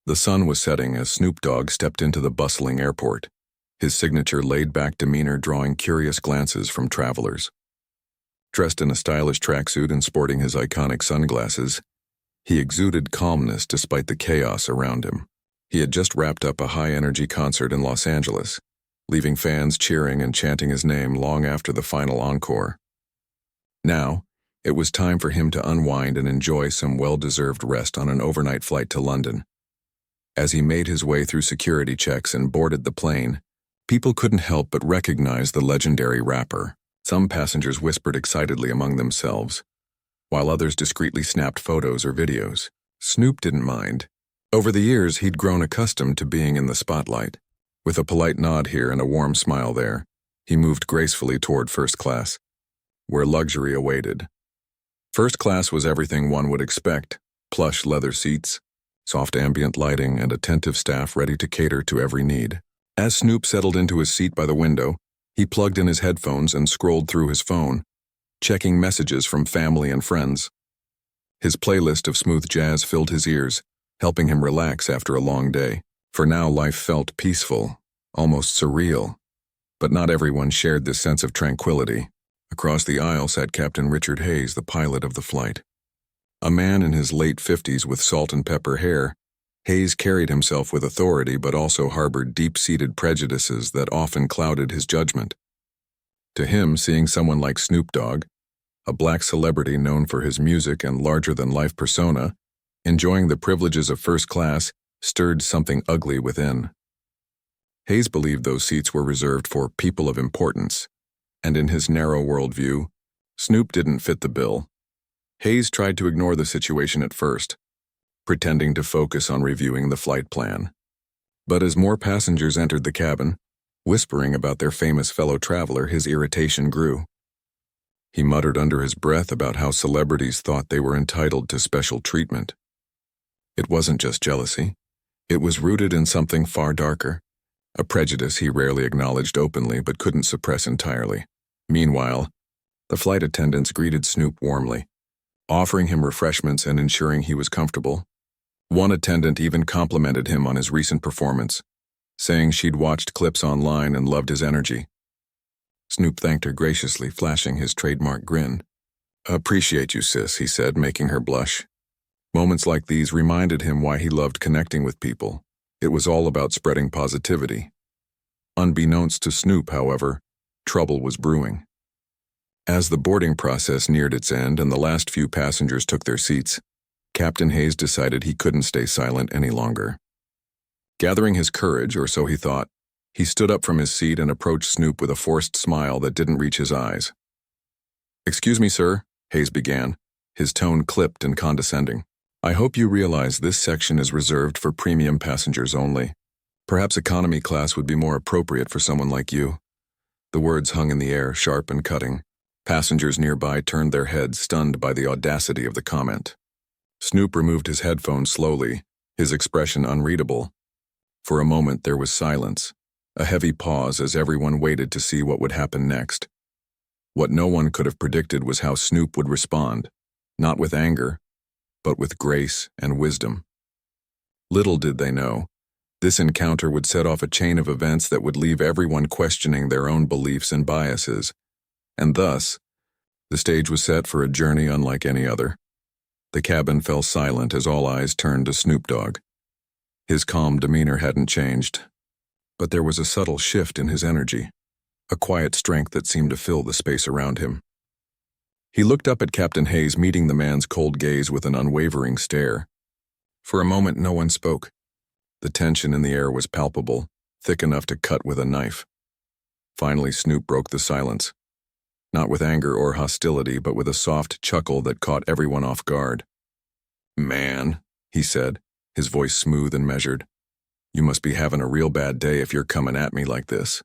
The sun was setting as Snoop Dogg stepped into the bustling airport, his signature laid-back demeanor drawing curious glances from travelers. Dressed in a stylish tracksuit and sporting his iconic sunglasses, he exuded calmness despite the chaos around him. He had just wrapped up a high-energy concert in Los Angeles, leaving fans cheering and chanting his name long after the final encore. Now, it was time for him to unwind and enjoy some well-deserved rest on an overnight flight to London. As he made his way through security checks and boarded the plane, people couldn't help but recognize the legendary rapper. Some passengers whispered excitedly among themselves, while others discreetly snapped photos or videos. Snoop didn't mind. Over the years, he'd grown accustomed to being in the spotlight. With a polite nod here and a warm smile there, he moved gracefully toward first class, where luxury awaited. First class was everything one would expect: plush leather seats, soft ambient lighting, and attentive staff ready to cater to every need. As Snoop settled into his seat by the window, he plugged in his headphones and scrolled through his phone, checking messages from family and friends. His playlist of smooth jazz filled his ears, helping him relax after a long day. For now, life felt peaceful, almost surreal. But not everyone shared this sense of tranquility. Across the aisle sat Captain Richard Hayes, the pilot of the flight. A man in his late 50s with salt and pepper hair, Hayes carried himself with authority but also harbored deep-seated prejudices that often clouded his judgment. To him, seeing someone like Snoop Dogg, a black celebrity known for his music and larger-than-life persona, enjoying the privileges of first class, stirred something ugly within. Hayes believed those seats were reserved for people of importance, and in his narrow worldview, Snoop didn't fit the bill. Hayes tried to ignore the situation at first, pretending to focus on reviewing the flight plan. But as more passengers entered the cabin, whispering about their famous fellow traveler, his irritation grew. He muttered under his breath about how celebrities thought they were entitled to special treatment. It wasn't just jealousy. It was rooted in something far darker, a prejudice he rarely acknowledged openly but couldn't suppress entirely. Meanwhile, the flight attendants greeted Snoop warmly, offering him refreshments and ensuring he was comfortable. One attendant even complimented him on his recent performance, saying she'd watched clips online and loved his energy. Snoop thanked her graciously, flashing his trademark grin. "Appreciate you, sis," he said, making her blush. Moments like these reminded him why he loved connecting with people. It was all about spreading positivity. Unbeknownst to Snoop, however, trouble was brewing. As the boarding process neared its end and the last few passengers took their seats, Captain Hayes decided he couldn't stay silent any longer. Gathering his courage, or so he thought, he stood up from his seat and approached Snoop with a forced smile that didn't reach his eyes. "Excuse me, sir," Hayes began, his tone clipped and condescending. "I hope you realize this section is reserved for premium passengers only. Perhaps economy class would be more appropriate for someone like you." The words hung in the air, sharp and cutting. Passengers nearby turned their heads, stunned by the audacity of the comment. Snoop removed his headphones slowly, his expression unreadable. For a moment there was silence, a heavy pause as everyone waited to see what would happen next. What no one could have predicted was how Snoop would respond, not with anger, but with grace and wisdom. Little did they know, this encounter would set off a chain of events that would leave everyone questioning their own beliefs and biases, and thus, the stage was set for a journey unlike any other. The cabin fell silent as all eyes turned to Snoop Dogg. His calm demeanor hadn't changed, but there was a subtle shift in his energy, a quiet strength that seemed to fill the space around him. He looked up at Captain Hayes, meeting the man's cold gaze with an unwavering stare. For a moment, no one spoke. The tension in the air was palpable, thick enough to cut with a knife. Finally, Snoop broke the silence. Not with anger or hostility, but with a soft chuckle that caught everyone off guard. "Man," he said, his voice smooth and measured, "you must be having a real bad day if you're coming at me like this."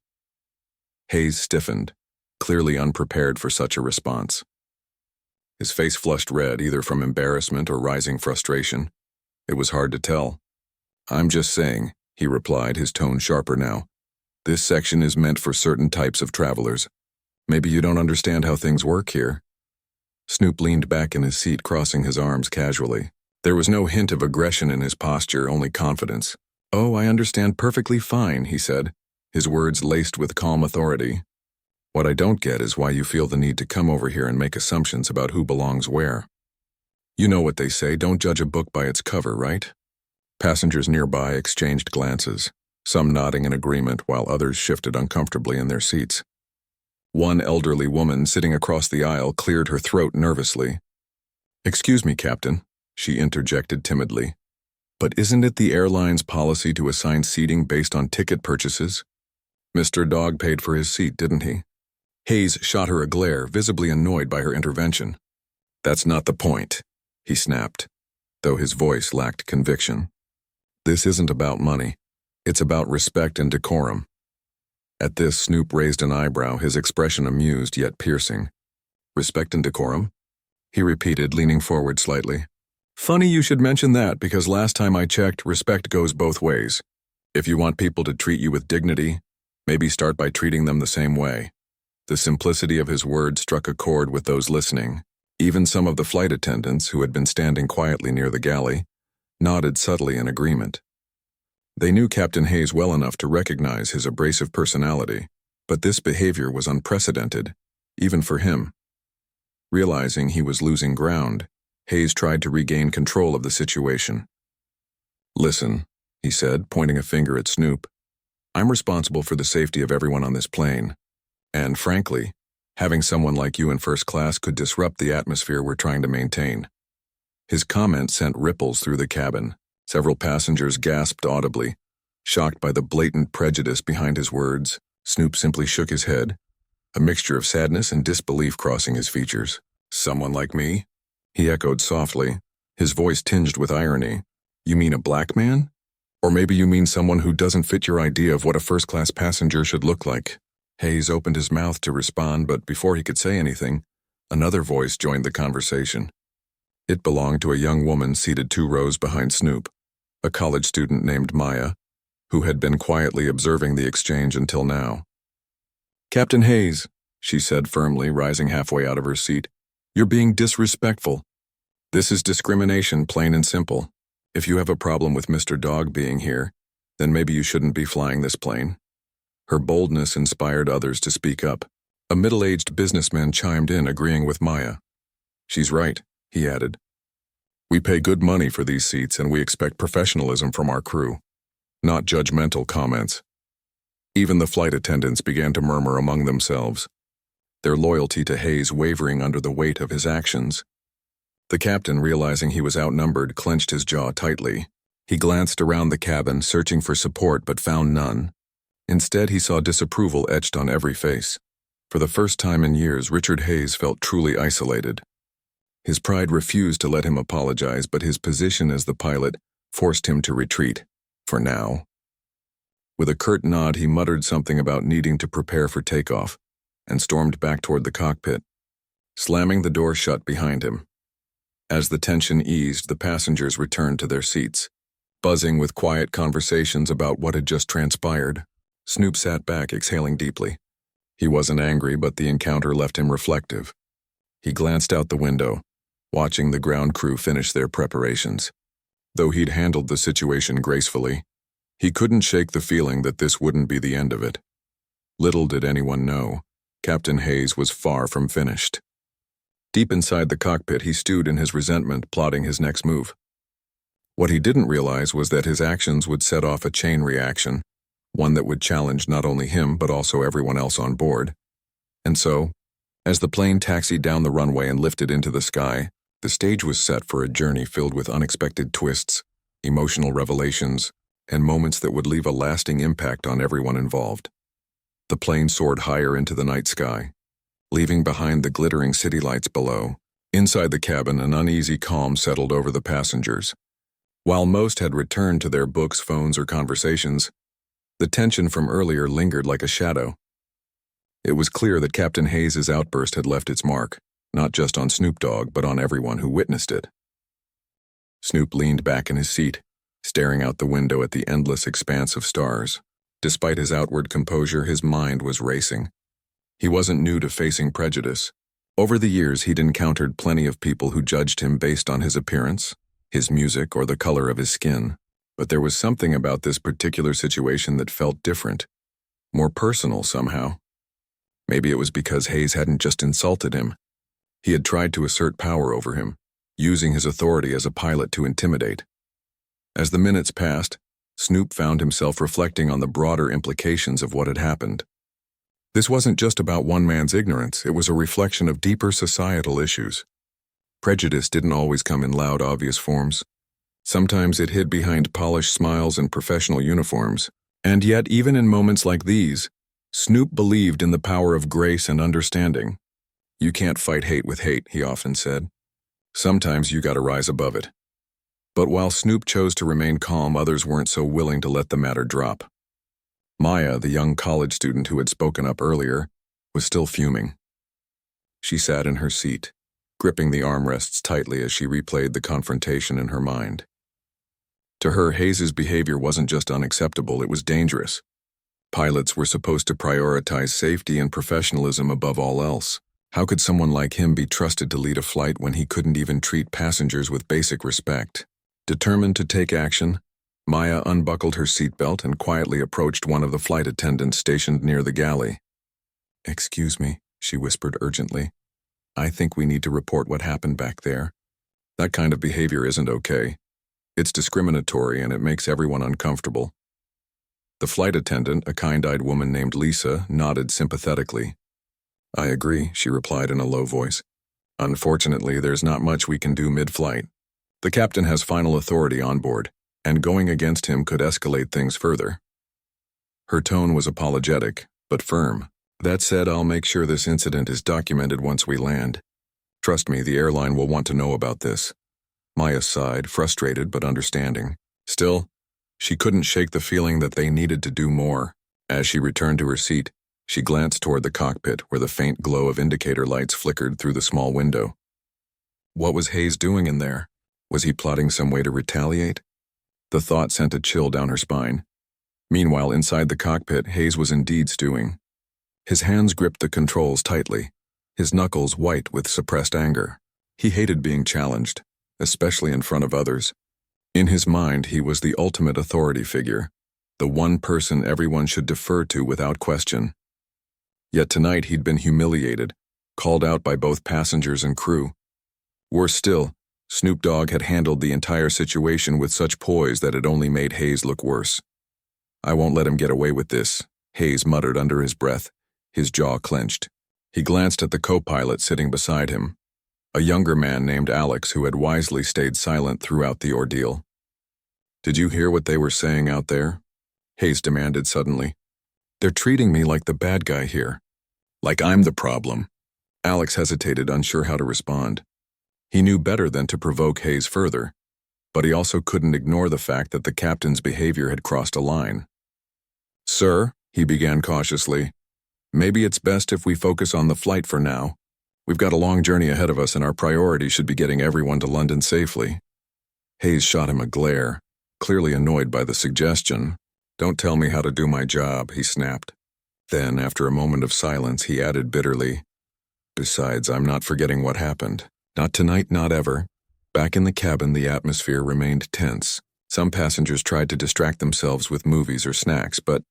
Hayes stiffened, clearly unprepared for such a response. His face flushed red, either from embarrassment or rising frustration. It was hard to tell. "I'm just saying," he replied, his tone sharper now. "This section is meant for certain types of travelers. Maybe you don't understand how things work here." Snoop leaned back in his seat, crossing his arms casually. There was no hint of aggression in his posture, only confidence. "Oh, I understand perfectly fine," he said, his words laced with calm authority. "What I don't get is why you feel the need to come over here and make assumptions about who belongs where. You know what they say, don't judge a book by its cover, right?" Passengers nearby exchanged glances, some nodding in agreement while others shifted uncomfortably in their seats. One elderly woman sitting across the aisle cleared her throat nervously. "Excuse me, Captain," she interjected timidly, "but isn't it the airline's policy to assign seating based on ticket purchases? Mr. Dogg paid for his seat, didn't he?" Hayes shot her a glare, visibly annoyed by her intervention. "That's not the point," he snapped, though his voice lacked conviction. "This isn't about money. It's about respect and decorum." At this, Snoop raised an eyebrow, his expression amused yet piercing. "Respect and decorum?" he repeated, leaning forward slightly. "Funny you should mention that, because last time I checked, respect goes both ways. If you want people to treat you with dignity, maybe start by treating them the same way." The simplicity of his words struck a chord with those listening. Even some of the flight attendants, who had been standing quietly near the galley, nodded subtly in agreement. They knew Captain Hayes well enough to recognize his abrasive personality, but this behavior was unprecedented, even for him. Realizing he was losing ground, Hayes tried to regain control of the situation. "Listen," he said, pointing a finger at Snoop. "I'm responsible for the safety of everyone on this plane. And frankly, having someone like you in first class could disrupt the atmosphere we're trying to maintain." His comment sent ripples through the cabin. Several passengers gasped audibly. Shocked by the blatant prejudice behind his words, Snoop simply shook his head, a mixture of sadness and disbelief crossing his features. "Someone like me?" he echoed softly, his voice tinged with irony. "You mean a black man? Or maybe you mean someone who doesn't fit your idea of what a first-class passenger should look like?" Hayes opened his mouth to respond, but before he could say anything, another voice joined the conversation. It belonged to a young woman seated 2 rows behind Snoop, a college student named Maya, who had been quietly observing the exchange until now. "Captain Hayes," she said firmly, rising halfway out of her seat, "you're being disrespectful. This is discrimination, plain and simple. If you have a problem with Mr. Dogg being here, then maybe you shouldn't be flying this plane." Her boldness inspired others to speak up. A middle-aged businessman chimed in, agreeing with Maya. "She's right," he added. "We pay good money for these seats and we expect professionalism from our crew, not judgmental comments." Even the flight attendants began to murmur among themselves, their loyalty to Hayes wavering under the weight of his actions. The captain, realizing he was outnumbered, clenched his jaw tightly. He glanced around the cabin, searching for support, but found none. Instead, he saw disapproval etched on every face. For the first time in years, Richard Hayes felt truly isolated. His pride refused to let him apologize, but his position as the pilot forced him to retreat, for now. With a curt nod, he muttered something about needing to prepare for takeoff, and stormed back toward the cockpit, slamming the door shut behind him. As the tension eased, the passengers returned to their seats, buzzing with quiet conversations about what had just transpired. Snoop sat back, exhaling deeply. He wasn't angry, but the encounter left him reflective. He glanced out the window, watching the ground crew finish their preparations. Though he'd handled the situation gracefully, he couldn't shake the feeling that this wouldn't be the end of it. Little did anyone know, Captain Hayes was far from finished. Deep inside the cockpit, he stewed in his resentment, plotting his next move. What he didn't realize was that his actions would set off a chain reaction, one that would challenge not only him but also everyone else on board. And so, as the plane taxied down the runway and lifted into the sky, the stage was set for a journey filled with unexpected twists, emotional revelations, and moments that would leave a lasting impact on everyone involved. The plane soared higher into the night sky, leaving behind the glittering city lights below. Inside the cabin, an uneasy calm settled over the passengers. While most had returned to their books, phones, or conversations, the tension from earlier lingered like a shadow. It was clear that Captain Hayes' outburst had left its mark, not just on Snoop Dogg, but on everyone who witnessed it. Snoop leaned back in his seat, staring out the window at the endless expanse of stars. Despite his outward composure, his mind was racing. He wasn't new to facing prejudice. Over the years, he'd encountered plenty of people who judged him based on his appearance, his music, or the color of his skin. But there was something about this particular situation that felt different, more personal somehow. Maybe it was because Hayes hadn't just insulted him. He had tried to assert power over him, using his authority as a pilot to intimidate. As the minutes passed, Snoop found himself reflecting on the broader implications of what had happened. This wasn't just about one man's ignorance, it was a reflection of deeper societal issues. Prejudice didn't always come in loud, obvious forms. Sometimes it hid behind polished smiles and professional uniforms. And yet, even in moments like these, Snoop believed in the power of grace and understanding. "You can't fight hate with hate," he often said. "Sometimes you gotta rise above it." But while Snoop chose to remain calm, others weren't so willing to let the matter drop. Maya, the young college student who had spoken up earlier, was still fuming. She sat in her seat, gripping the armrests tightly as she replayed the confrontation in her mind. To her, Hayes' behavior wasn't just unacceptable, it was dangerous. Pilots were supposed to prioritize safety and professionalism above all else. How could someone like him be trusted to lead a flight when he couldn't even treat passengers with basic respect? Determined to take action, Maya unbuckled her seatbelt and quietly approached one of the flight attendants stationed near the galley. "Excuse me," she whispered urgently. "I think we need to report what happened back there. That kind of behavior isn't okay. It's discriminatory and it makes everyone uncomfortable." The flight attendant, a kind-eyed woman named Lisa, nodded sympathetically. "I agree," she replied in a low voice. "Unfortunately, there's not much we can do mid-flight. The captain has final authority on board, and going against him could escalate things further." Her tone was apologetic, but firm. "That said, I'll make sure this incident is documented once we land. Trust me, the airline will want to know about this." Maya sighed, frustrated but understanding. Still, she couldn't shake the feeling that they needed to do more. As she returned to her seat, she glanced toward the cockpit where the faint glow of indicator lights flickered through the small window. What was Hayes doing in there? Was he plotting some way to retaliate? The thought sent a chill down her spine. Meanwhile, inside the cockpit, Hayes was indeed stewing. His hands gripped the controls tightly, his knuckles white with suppressed anger. He hated being challenged, especially in front of others. In his mind, he was the ultimate authority figure, the one person everyone should defer to without question. Yet tonight he'd been humiliated, called out by both passengers and crew. Worse still, Snoop Dogg had handled the entire situation with such poise that it only made Hayes look worse. "I won't let him get away with this," Hayes muttered under his breath, his jaw clenched. He glanced at the co-pilot sitting beside him, a younger man named Alex who had wisely stayed silent throughout the ordeal. "Did you hear what they were saying out there?" Hayes demanded suddenly. "They're treating me like the bad guy here. Like I'm the problem." Alex hesitated, unsure how to respond. He knew better than to provoke Hayes further, but he also couldn't ignore the fact that the captain's behavior had crossed a line. "Sir," he began cautiously, "maybe it's best if we focus on the flight for now. We've got a long journey ahead of us and our priority should be getting everyone to London safely." Hayes shot him a glare, clearly annoyed by the suggestion. "Don't tell me how to do my job," he snapped. Then, after a moment of silence, he added bitterly, "Besides, I'm not forgetting what happened. Not tonight, not ever." Back in the cabin, the atmosphere remained tense. Some passengers tried to distract themselves with movies or snacks, but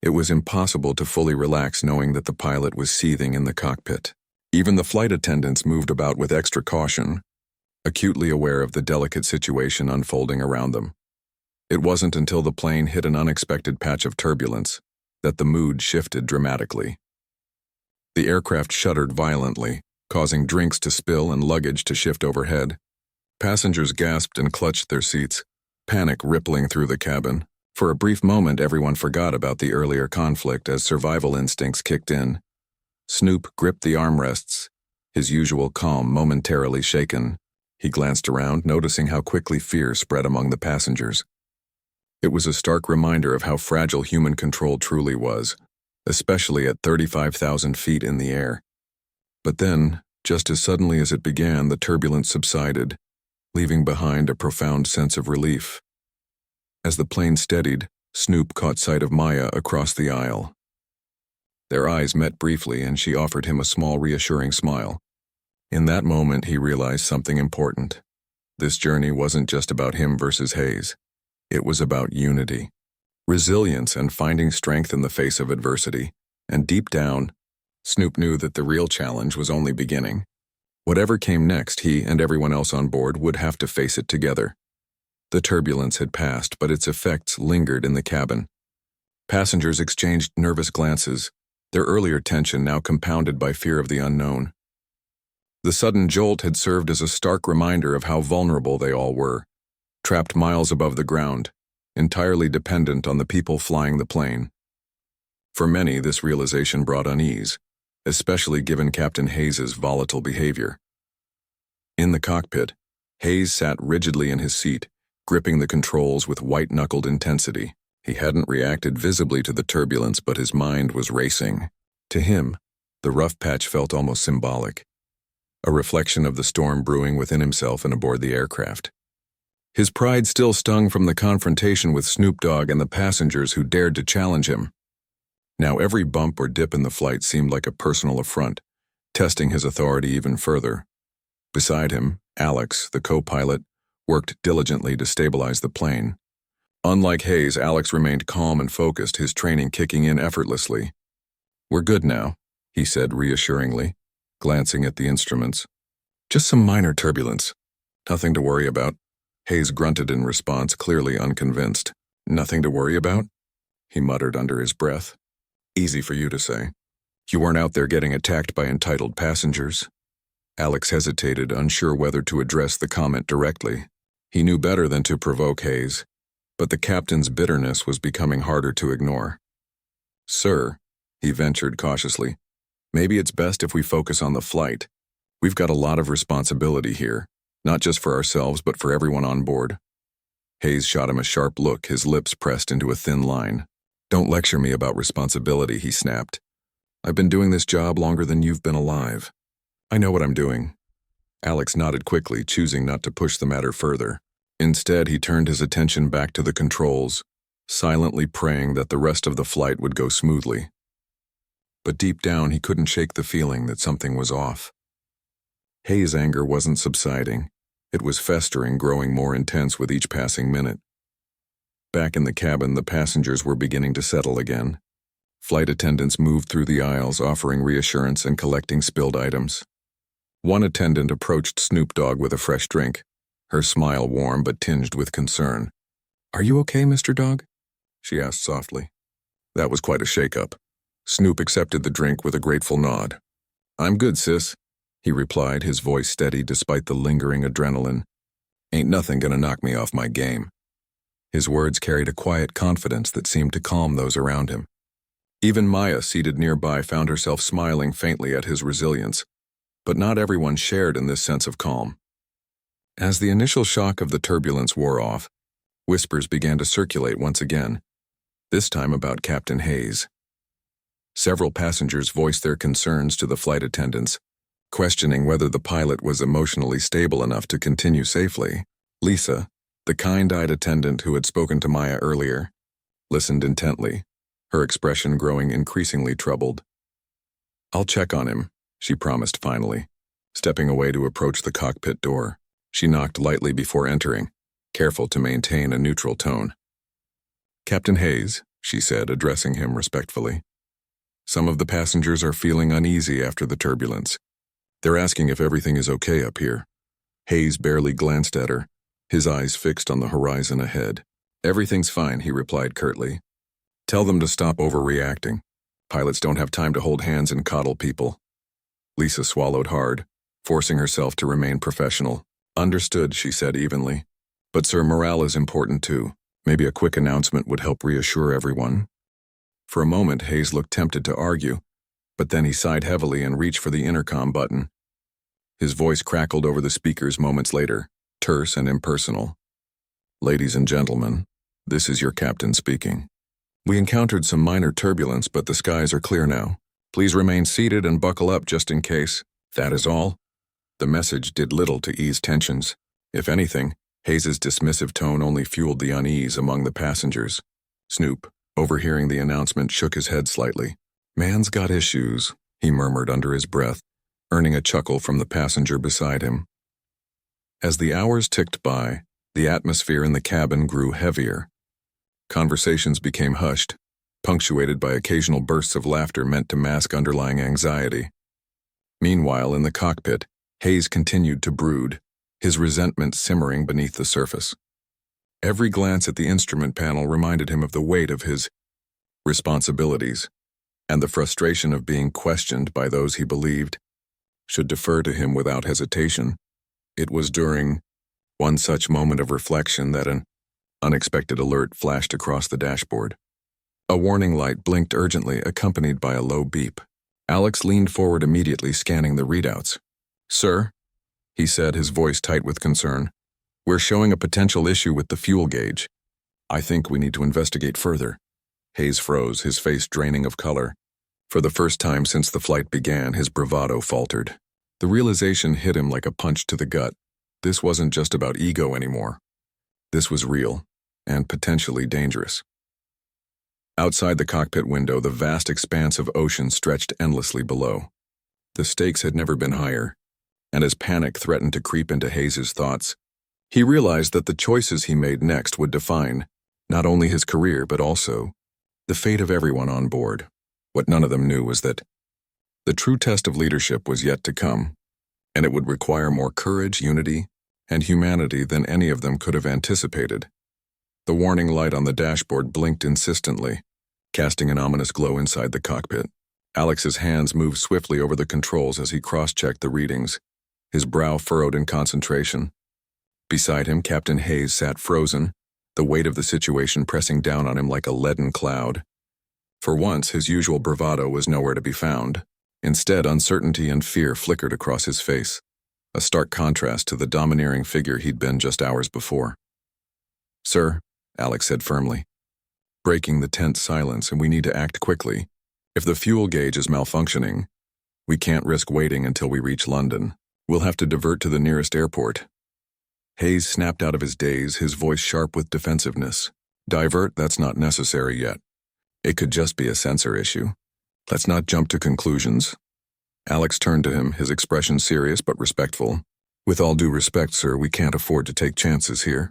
it was impossible to fully relax knowing that the pilot was seething in the cockpit. Even the flight attendants moved about with extra caution, acutely aware of the delicate situation unfolding around them. It wasn't until the plane hit an unexpected patch of turbulence that the mood shifted dramatically. The aircraft shuddered violently, causing drinks to spill and luggage to shift overhead. Passengers gasped and clutched their seats, panic rippling through the cabin. For a brief moment, everyone forgot about the earlier conflict as survival instincts kicked in. Snoop gripped the armrests, his usual calm momentarily shaken. He glanced around, noticing how quickly fear spread among the passengers. It was a stark reminder of how fragile human control truly was, especially at 35,000 feet in the air. But then, just as suddenly as it began, the turbulence subsided, leaving behind a profound sense of relief. As the plane steadied, Snoop caught sight of Maya across the aisle. Their eyes met briefly, and she offered him a small, reassuring smile. In that moment, he realized something important. This journey wasn't just about him versus Hayes. It was about unity, resilience, and finding strength in the face of adversity. And deep down, Snoop knew that the real challenge was only beginning. Whatever came next, he and everyone else on board would have to face it together. The turbulence had passed, but its effects lingered in the cabin. Passengers exchanged nervous glances, their earlier tension now compounded by fear of the unknown. The sudden jolt had served as a stark reminder of how vulnerable they all were, trapped miles above the ground, entirely dependent on the people flying the plane. For many, this realization brought unease, especially given Captain Hayes's volatile behavior. In the cockpit, Hayes sat rigidly in his seat, gripping the controls with white-knuckled intensity. He hadn't reacted visibly to the turbulence, but his mind was racing. To him, the rough patch felt almost symbolic, a reflection of the storm brewing within himself and aboard the aircraft. His pride still stung from the confrontation with Snoop Dogg and the passengers who dared to challenge him. Now every bump or dip in the flight seemed like a personal affront, testing his authority even further. Beside him, Alex, the co-pilot, worked diligently to stabilize the plane. Unlike Hayes, Alex remained calm and focused, his training kicking in effortlessly. "We're good now," he said reassuringly, glancing at the instruments. "Just some minor turbulence. Nothing to worry about." Hayes grunted in response, clearly unconvinced. "Nothing to worry about?" he muttered under his breath. "Easy for you to say. You weren't out there getting attacked by entitled passengers." Alex hesitated, unsure whether to address the comment directly. He knew better than to provoke Hayes, but the captain's bitterness was becoming harder to ignore. "Sir," he ventured cautiously, "maybe it's best if we focus on the flight. We've got a lot of responsibility here, not just for ourselves but for everyone on board." Hayes shot him a sharp look, his lips pressed into a thin line. "Don't lecture me about responsibility," he snapped. "I've been doing this job longer than you've been alive. I know what I'm doing." Alex nodded quickly, choosing not to push the matter further. Instead, he turned his attention back to the controls, silently praying that the rest of the flight would go smoothly. But deep down, he couldn't shake the feeling that something was off. Hayes' anger wasn't subsiding. It was festering, growing more intense with each passing minute. Back in the cabin, the passengers were beginning to settle again. Flight attendants moved through the aisles, offering reassurance and collecting spilled items. One attendant approached Snoop Dogg with a fresh drink, her smile warm but tinged with concern. "Are you okay, Mr. Dogg?" she asked softly. That was quite a shake-up. Snoop accepted the drink with a grateful nod. "I'm good, sis," he replied, his voice steady despite the lingering adrenaline. "Ain't nothing gonna knock me off my game." His words carried a quiet confidence that seemed to calm those around him. Even Maya, seated nearby, found herself smiling faintly at his resilience, but not everyone shared in this sense of calm. As the initial shock of the turbulence wore off, whispers began to circulate once again, this time about Captain Hayes. Several passengers voiced their concerns to the flight attendants, questioning whether the pilot was emotionally stable enough to continue safely. Lisa, the kind-eyed attendant who had spoken to Maya earlier, listened intently, her expression growing increasingly troubled. "I'll check on him," she promised finally, stepping away to approach the cockpit door. She knocked lightly before entering, careful to maintain a neutral tone. "Captain Hayes," she said, addressing him respectfully. "Some of the passengers are feeling uneasy after the turbulence. They're asking if everything is okay up here." Hayes barely glanced at her, his eyes fixed on the horizon ahead. "Everything's fine," he replied curtly. "Tell them to stop overreacting. Pilots don't have time to hold hands and coddle people." Lisa swallowed hard, forcing herself to remain professional. "Understood," she said evenly. "But sir, morale is important too. Maybe a quick announcement would help reassure everyone." For a moment, Hayes looked tempted to argue, but then he sighed heavily and reached for the intercom button. His voice crackled over the speakers moments later, terse and impersonal. "Ladies and gentlemen, this is your captain speaking. We encountered some minor turbulence, but the skies are clear now. Please remain seated and buckle up just in case. That is all." The message did little to ease tensions. If anything, Hayes's dismissive tone only fueled the unease among the passengers. Snoop, overhearing the announcement, shook his head slightly. "Man's got issues," he murmured under his breath, earning a chuckle from the passenger beside him. As the hours ticked by, the atmosphere in the cabin grew heavier. Conversations became hushed, punctuated by occasional bursts of laughter meant to mask underlying anxiety. Meanwhile, in the cockpit, Hayes continued to brood, his resentment simmering beneath the surface. Every glance at the instrument panel reminded him of the weight of his responsibilities and the frustration of being questioned by those he believed should defer to him without hesitation. It was during one such moment of reflection that an unexpected alert flashed across the dashboard. A warning light blinked urgently, accompanied by a low beep. Alex leaned forward immediately, scanning the readouts. "Sir," he said, his voice tight with concern, "we're showing a potential issue with the fuel gauge. I think we need to investigate further." Hayes froze, his face draining of color. For the first time since the flight began, his bravado faltered. The realization hit him like a punch to the gut. This wasn't just about ego anymore. This was real, and potentially dangerous. Outside the cockpit window, the vast expanse of ocean stretched endlessly below. The stakes had never been higher, and as panic threatened to creep into Hayes's thoughts, he realized that the choices he made next would define not only his career but also the fate of everyone on board. What none of them knew was that the true test of leadership was yet to come, and it would require more courage, unity, and humanity than any of them could have anticipated. The warning light on the dashboard blinked insistently, casting an ominous glow inside the cockpit. Alex's hands moved swiftly over the controls as he cross-checked the readings, his brow furrowed in concentration. Beside him, Captain Hayes sat frozen, the weight of the situation pressing down on him like a leaden cloud. For once, his usual bravado was nowhere to be found. Instead, uncertainty and fear flickered across his face, a stark contrast to the domineering figure he'd been just hours before. "Sir," Alex said firmly, breaking the tense silence, "and we need to act quickly. If the fuel gauge is malfunctioning, we can't risk waiting until we reach London. We'll have to divert to the nearest airport." Hayes snapped out of his daze, his voice sharp with defensiveness. "Divert? That's not necessary yet. It could just be a sensor issue. Let's not jump to conclusions." Alex turned to him, his expression serious but respectful. "With all due respect, sir, we can't afford to take chances here.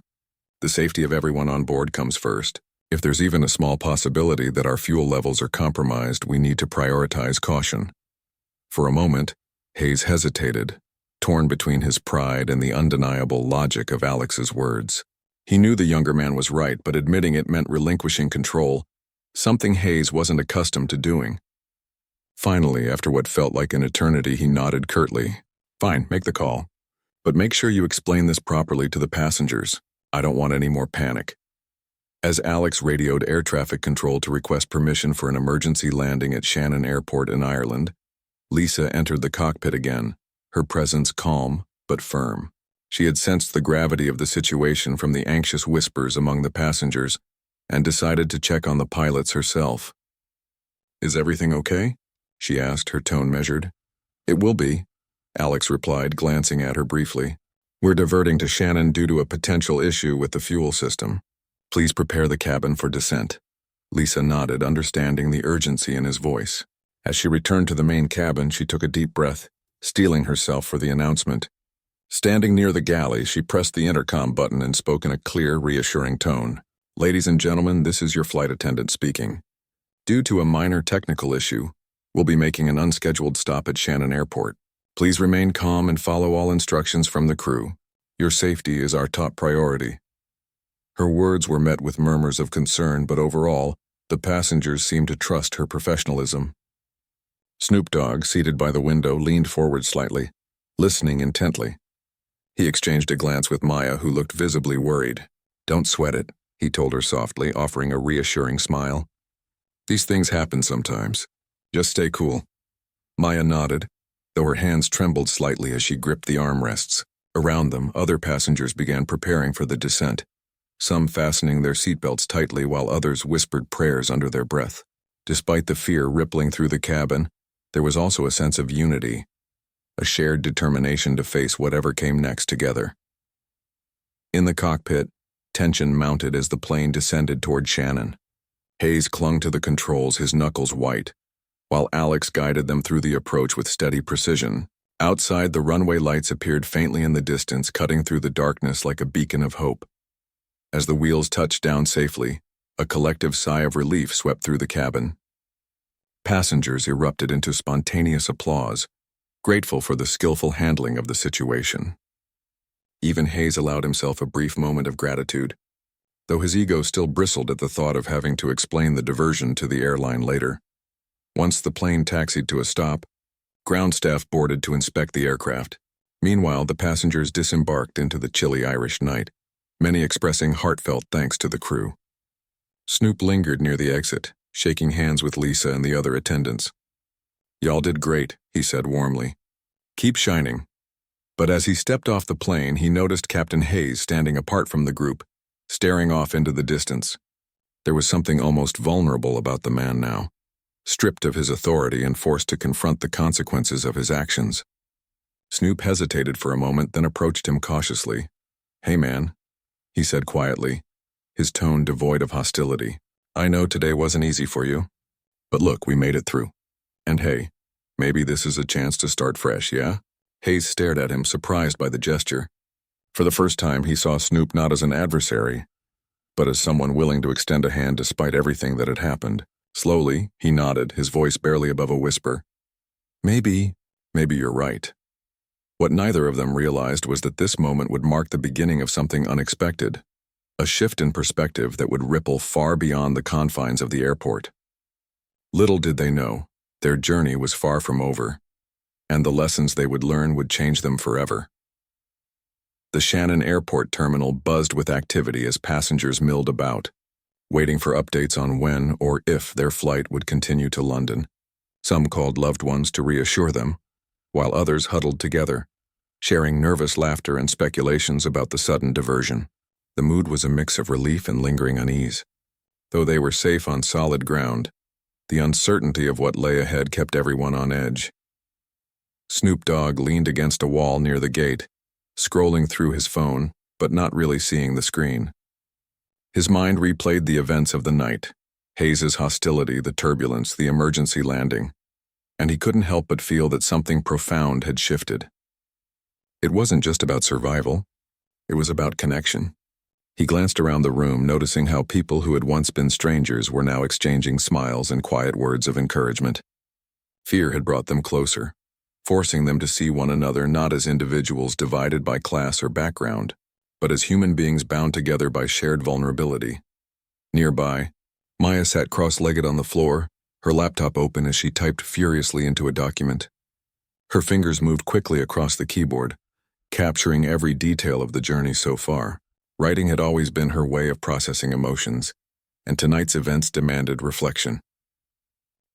The safety of everyone on board comes first. If there's even a small possibility that our fuel levels are compromised, we need to prioritize caution." For a moment, Hayes hesitated, torn between his pride and the undeniable logic of Alex's words. He knew the younger man was right, but admitting it meant relinquishing control, something Hayes wasn't accustomed to doing. Finally, after what felt like an eternity, he nodded curtly. "Fine, make the call. But make sure you explain this properly to the passengers. I don't want any more panic." As Alex radioed air traffic control to request permission for an emergency landing at Shannon Airport in Ireland, Lisa entered the cockpit again, her presence calm but firm. She had sensed the gravity of the situation from the anxious whispers among the passengers and decided to check on the pilots herself. "Is everything okay?" she asked, her tone measured. "It will be," Alex replied, glancing at her briefly. "We're diverting to Shannon due to a potential issue with the fuel system. Please prepare the cabin for descent." Lisa nodded, understanding the urgency in his voice. As she returned to the main cabin, she took a deep breath, steeling herself for the announcement. Standing near the galley, she pressed the intercom button and spoke in a clear, reassuring tone. "Ladies and gentlemen, this is your flight attendant speaking. Due to a minor technical issue, we'll be making an unscheduled stop at Shannon Airport. Please remain calm and follow all instructions from the crew. Your safety is our top priority." Her words were met with murmurs of concern, but overall, the passengers seemed to trust her professionalism. Snoop Dogg, seated by the window, leaned forward slightly, listening intently. He exchanged a glance with Maya, who looked visibly worried. "Don't sweat it," he told her softly, offering a reassuring smile. "These things happen sometimes. Just stay cool." Maya nodded, though her hands trembled slightly as she gripped the armrests. Around them, other passengers began preparing for the descent, some fastening their seatbelts tightly while others whispered prayers under their breath. Despite the fear rippling through the cabin, there was also a sense of unity, a shared determination to face whatever came next together. In the cockpit, tension mounted as the plane descended toward Shannon. Hayes clung to the controls, his knuckles white, while Alex guided them through the approach with steady precision. Outside, the runway lights appeared faintly in the distance, cutting through the darkness like a beacon of hope. As the wheels touched down safely, a collective sigh of relief swept through the cabin. Passengers erupted into spontaneous applause, grateful for the skillful handling of the situation. Even Hayes allowed himself a brief moment of gratitude, though his ego still bristled at the thought of having to explain the diversion to the airline later. Once the plane taxied to a stop, ground staff boarded to inspect the aircraft. Meanwhile, the passengers disembarked into the chilly Irish night, many expressing heartfelt thanks to the crew. Snoop lingered near the exit, shaking hands with Lisa and the other attendants. "Y'all did great," he said warmly. "Keep shining." But as he stepped off the plane, he noticed Captain Hayes standing apart from the group, staring off into the distance. There was something almost vulnerable about the man now, stripped of his authority and forced to confront the consequences of his actions. Snoop hesitated for a moment, then approached him cautiously. "Hey man," he said quietly, his tone devoid of hostility. "I know today wasn't easy for you, but look, we made it through. And hey, maybe this is a chance to start fresh, yeah?" Hayes stared at him, surprised by the gesture. For the first time, he saw Snoop not as an adversary, but as someone willing to extend a hand despite everything that had happened. Slowly, he nodded, his voice barely above a whisper. Maybe you're right." What neither of them realized was that this moment would mark the beginning of something unexpected, a shift in perspective that would ripple far beyond the confines of the airport. Little did they know, their journey was far from over, and the lessons they would learn would change them forever. The Shannon Airport terminal buzzed with activity as passengers milled about, waiting for updates on when or if their flight would continue to London. Some called loved ones to reassure them, while others huddled together, sharing nervous laughter and speculations about the sudden diversion. The mood was a mix of relief and lingering unease. Though they were safe on solid ground, the uncertainty of what lay ahead kept everyone on edge. Snoop Dogg leaned against a wall near the gate, scrolling through his phone, but not really seeing the screen. His mind replayed the events of the night, Hayes' hostility, the turbulence, the emergency landing, and he couldn't help but feel that something profound had shifted. It wasn't just about survival, it was about connection. He glanced around the room, noticing how people who had once been strangers were now exchanging smiles and quiet words of encouragement. Fear had brought them closer, forcing them to see one another not as individuals divided by class or background, but as human beings bound together by shared vulnerability. Nearby, Maya sat cross-legged on the floor, her laptop open as she typed furiously into a document. Her fingers moved quickly across the keyboard, capturing every detail of the journey so far. Writing had always been her way of processing emotions, and tonight's events demanded reflection.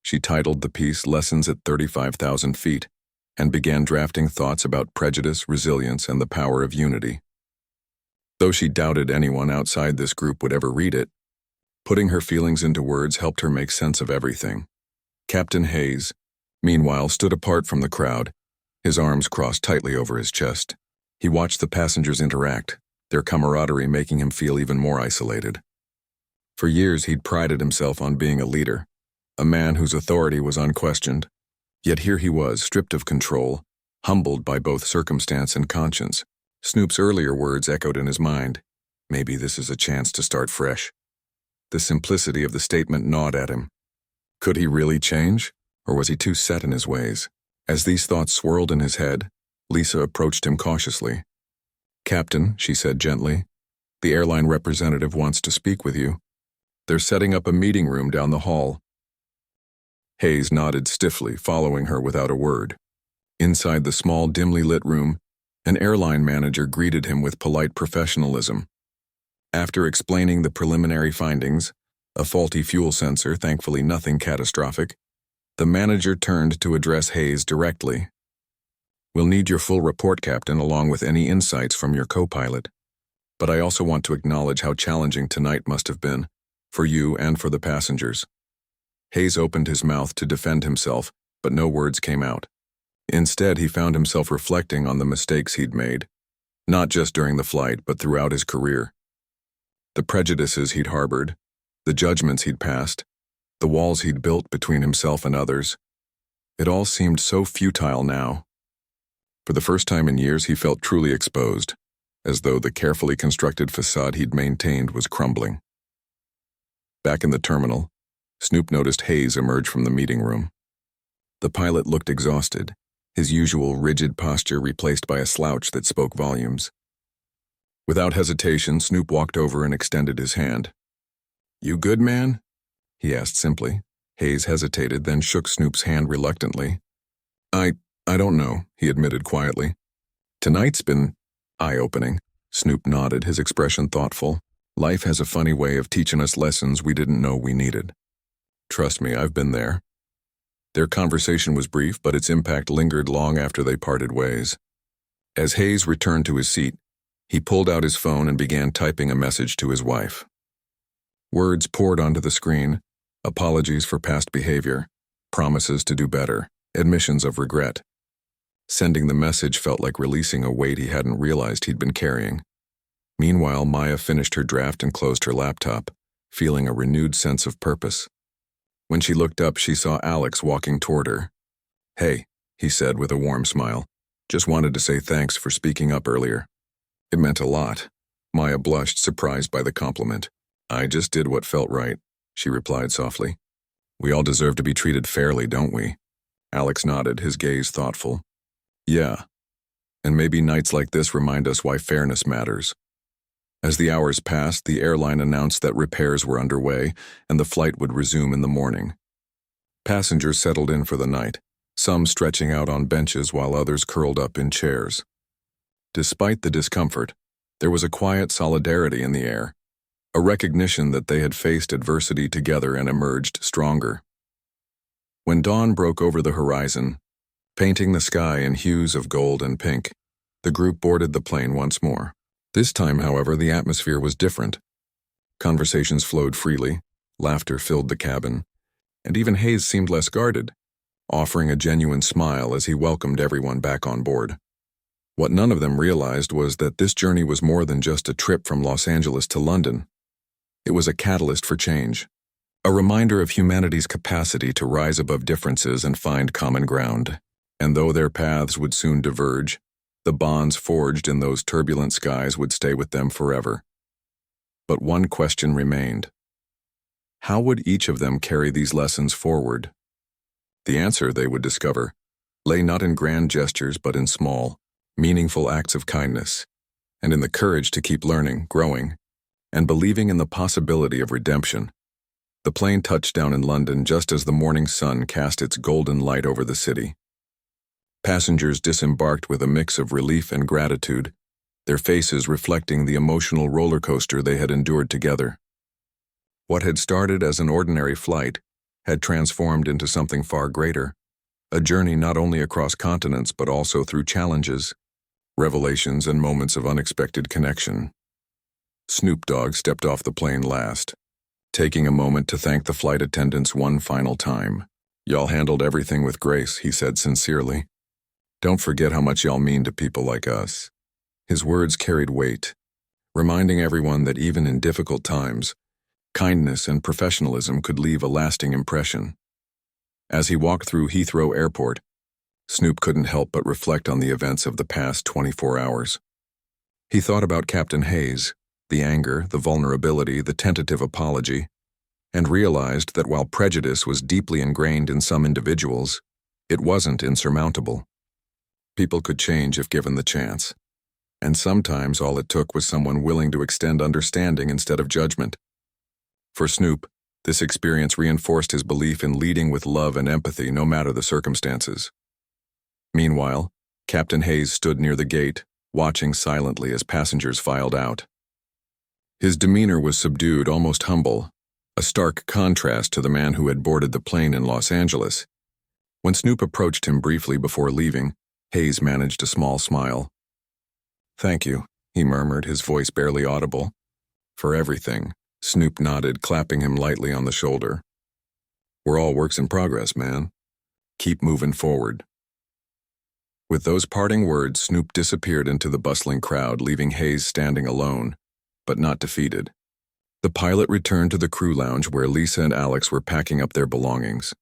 She titled the piece "Lessons at 35,000 Feet" and began drafting thoughts about prejudice, resilience, and the power of unity. Though she doubted anyone outside this group would ever read it, putting her feelings into words helped her make sense of everything. Captain Hayes, meanwhile, stood apart from the crowd, his arms crossed tightly over his chest. He watched the passengers interact, their camaraderie making him feel even more isolated. For years, he'd prided himself on being a leader, a man whose authority was unquestioned. Yet here he was, stripped of control, humbled by both circumstance and conscience. Snoop's earlier words echoed in his mind. Maybe this is a chance to start fresh. The simplicity of the statement gnawed at him. Could he really change, or was he too set in his ways? As these thoughts swirled in his head, Lisa approached him cautiously. "Captain," she said gently, "the airline representative wants to speak with you. They're setting up a meeting room down the hall." Hayes nodded stiffly, following her without a word. Inside the small, dimly lit room, an airline manager greeted him with polite professionalism. After explaining the preliminary findings, a faulty fuel sensor, thankfully nothing catastrophic, the manager turned to address Hayes directly. "We'll need your full report, Captain, along with any insights from your co-pilot. But I also want to acknowledge how challenging tonight must have been, for you and for the passengers." Hayes opened his mouth to defend himself, but no words came out. Instead, he found himself reflecting on the mistakes he'd made, not just during the flight, but throughout his career. The prejudices he'd harbored, the judgments he'd passed, the walls he'd built between himself and others. It all seemed so futile now. For the first time in years, he felt truly exposed, as though the carefully constructed facade he'd maintained was crumbling. Back in the terminal, Snoop noticed Hayes emerge from the meeting room. The pilot looked exhausted, his usual rigid posture replaced by a slouch that spoke volumes. Without hesitation, Snoop walked over and extended his hand. "You good, man?" he asked simply. Hayes hesitated, then shook Snoop's hand reluctantly. I don't know," he admitted quietly. "Tonight's been eye-opening." Snoop nodded, his expression thoughtful. "Life has a funny way of teaching us lessons we didn't know we needed. Trust me, I've been there." Their conversation was brief, but its impact lingered long after they parted ways. As Hayes returned to his seat, he pulled out his phone and began typing a message to his wife. Words poured onto the screen, apologies for past behavior, promises to do better, admissions of regret. Sending the message felt like releasing a weight he hadn't realized he'd been carrying. Meanwhile, Maya finished her draft and closed her laptop, feeling a renewed sense of purpose. When she looked up, she saw Alex walking toward her. "Hey," he said with a warm smile. "Just wanted to say thanks for speaking up earlier." It meant a lot. Maya blushed, surprised by the compliment. "I just did what felt right," she replied softly. "We all deserve to be treated fairly, don't we?" Alex nodded, his gaze thoughtful. "Yeah. And maybe nights like this remind us why fairness matters." As the hours passed, the airline announced that repairs were underway and the flight would resume in the morning. Passengers settled in for the night, some stretching out on benches while others curled up in chairs. Despite the discomfort, there was a quiet solidarity in the air, a recognition that they had faced adversity together and emerged stronger. When dawn broke over the horizon, painting the sky in hues of gold and pink, the group boarded the plane once more. This time, however, the atmosphere was different. Conversations flowed freely, laughter filled the cabin, and even Hayes seemed less guarded, offering a genuine smile as he welcomed everyone back on board. What none of them realized was that this journey was more than just a trip from Los Angeles to London. It was a catalyst for change, a reminder of humanity's capacity to rise above differences and find common ground. And though their paths would soon diverge, the bonds forged in those turbulent skies would stay with them forever. But one question remained. How would each of them carry these lessons forward? The answer, they would discover, lay not in grand gestures but in small, meaningful acts of kindness, and in the courage to keep learning, growing, and believing in the possibility of redemption. The plane touched down in London just as the morning sun cast its golden light over the city. Passengers disembarked with a mix of relief and gratitude, their faces reflecting the emotional roller coaster they had endured together. What had started as an ordinary flight had transformed into something far greater, a journey not only across continents but also through challenges, revelations, and moments of unexpected connection. Snoop Dogg stepped off the plane last, taking a moment to thank the flight attendants one final time. "Y'all handled everything with grace," he said sincerely. "Don't forget how much y'all mean to people like us." His words carried weight, reminding everyone that even in difficult times, kindness and professionalism could leave a lasting impression. As he walked through Heathrow Airport, Snoop couldn't help but reflect on the events of the past 24 hours. He thought about Captain Hayes, the anger, the vulnerability, the tentative apology, and realized that while prejudice was deeply ingrained in some individuals, it wasn't insurmountable. People could change if given the chance, and sometimes all it took was someone willing to extend understanding instead of judgment. For Snoop, this experience reinforced his belief in leading with love and empathy no matter the circumstances. Meanwhile, Captain Hayes stood near the gate, watching silently as passengers filed out. His demeanor was subdued, almost humble, a stark contrast to the man who had boarded the plane in Los Angeles. When Snoop approached him briefly before leaving, Hayes managed a small smile. "Thank you," he murmured, his voice barely audible. "For everything," Snoop nodded, clapping him lightly on the shoulder. "We're all works in progress, man. Keep moving forward." With those parting words, Snoop disappeared into the bustling crowd, leaving Hayes standing alone, but not defeated. The pilot returned to the crew lounge where Lisa and Alex were packing up their belongings.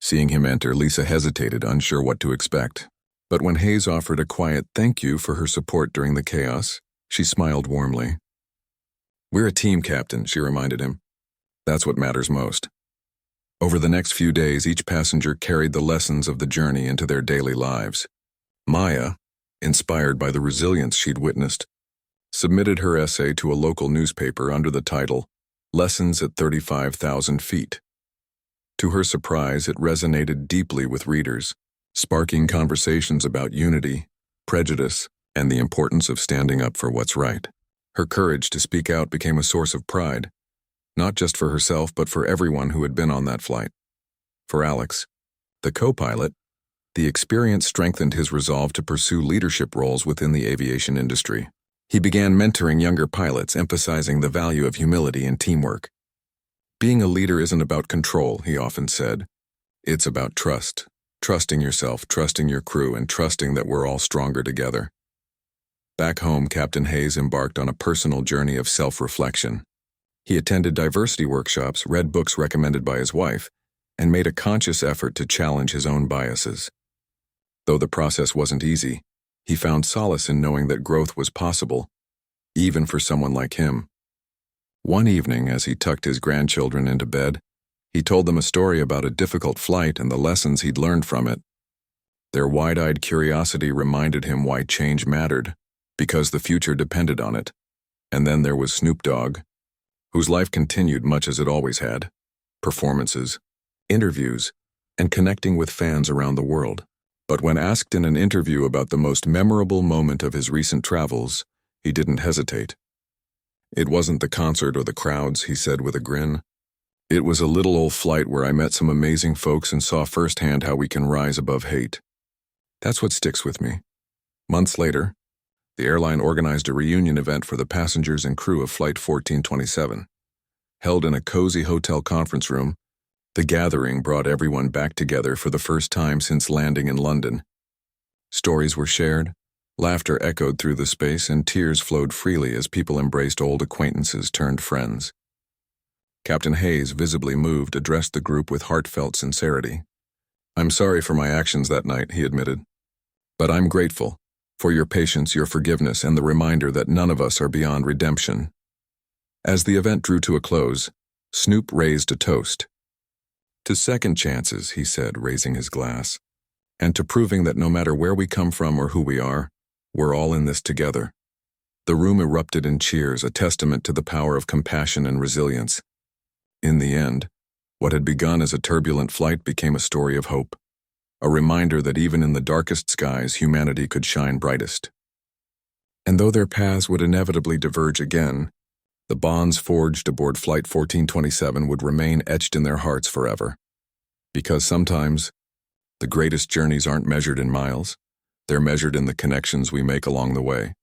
Seeing him enter, Lisa hesitated, unsure what to expect. But when Hayes offered a quiet thank you for her support during the chaos, she smiled warmly. "We're a team, Captain," she reminded him. "That's what matters most." Over the next few days, each passenger carried the lessons of the journey into their daily lives. Maya, inspired by the resilience she'd witnessed, submitted her essay to a local newspaper under the title, "Lessons at 35,000 Feet." To her surprise, it resonated deeply with readers, sparking conversations about unity, prejudice, and the importance of standing up for what's right. Her courage to speak out became a source of pride, not just for herself but for everyone who had been on that flight. For Alex, the co-pilot, the experience strengthened his resolve to pursue leadership roles within the aviation industry. He began mentoring younger pilots, emphasizing the value of humility and teamwork. "Being a leader isn't about control," he often said. "It's about trust. Trusting yourself, trusting your crew, and trusting that we're all stronger together." Back home, Captain Hayes embarked on a personal journey of self-reflection. He attended diversity workshops, read books recommended by his wife, and made a conscious effort to challenge his own biases. Though the process wasn't easy, he found solace in knowing that growth was possible, even for someone like him. One evening, as he tucked his grandchildren into bed, he told them a story about a difficult flight and the lessons he'd learned from it. Their wide-eyed curiosity reminded him why change mattered, because the future depended on it. And then there was Snoop Dogg, whose life continued much as it always had: performances, interviews, and connecting with fans around the world. But when asked in an interview about the most memorable moment of his recent travels, he didn't hesitate. "It wasn't the concert or the crowds," he said with a grin. "It was a little old flight where I met some amazing folks and saw firsthand how we can rise above hate. That's what sticks with me." Months later, the airline organized a reunion event for the passengers and crew of Flight 1427. Held in a cozy hotel conference room, the gathering brought everyone back together for the first time since landing in London. Stories were shared, laughter echoed through the space, and tears flowed freely as people embraced old acquaintances turned friends. Captain Hayes, visibly moved, addressed the group with heartfelt sincerity. "I'm sorry for my actions that night," he admitted. "But I'm grateful for your patience, your forgiveness, and the reminder that none of us are beyond redemption." As the event drew to a close, Snoop raised a toast. "To second chances," he said, raising his glass, "and to proving that no matter where we come from or who we are, we're all in this together." The room erupted in cheers, a testament to the power of compassion and resilience. In the end, what had begun as a turbulent flight became a story of hope, a reminder that even in the darkest skies, humanity could shine brightest. And though their paths would inevitably diverge again, the bonds forged aboard Flight 1427 would remain etched in their hearts forever. Because sometimes, the greatest journeys aren't measured in miles, they're measured in the connections we make along the way.